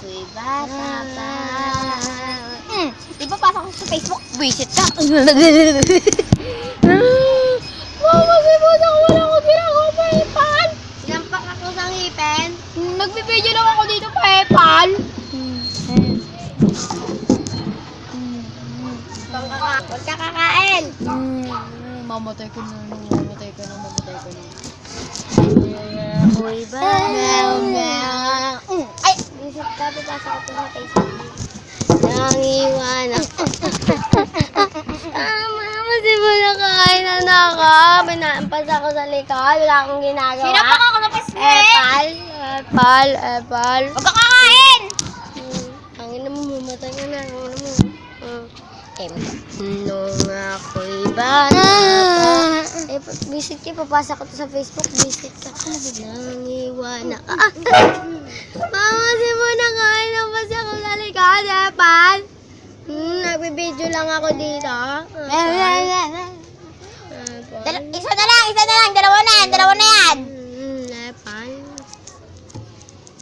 ako'y bata pa. Di ba pasok ko sa Facebook? Visit ka. Mama, si Bosa ko wala ko ginagawa pa epal. Sinampak ako sa ngipin. Nagbibideo lang ako dito pa epal. Huwag ka kakain. Mamatay ko na. Mamatay ka na. Ako'y bata. Ay! Visit ka, papasok ko sa Facebook. Nangiwan ako. Mama, si Bosa kain na ako. Pinaampas ako sa likod. Wala akong ginagawa. Sinampak ako sa Facebook. Epal. Huwag ka kakain! Ang ina mo, mamatay ka na. Nung ako'y bata pa. Visit ka, papasa ko to sa Facebook. Visit ka. Nangiwan ako. Mama, si Bosa kain na ba siya kung lalikod, Epal? Nagbibideo lang ako dito. Isa na lang, dalawa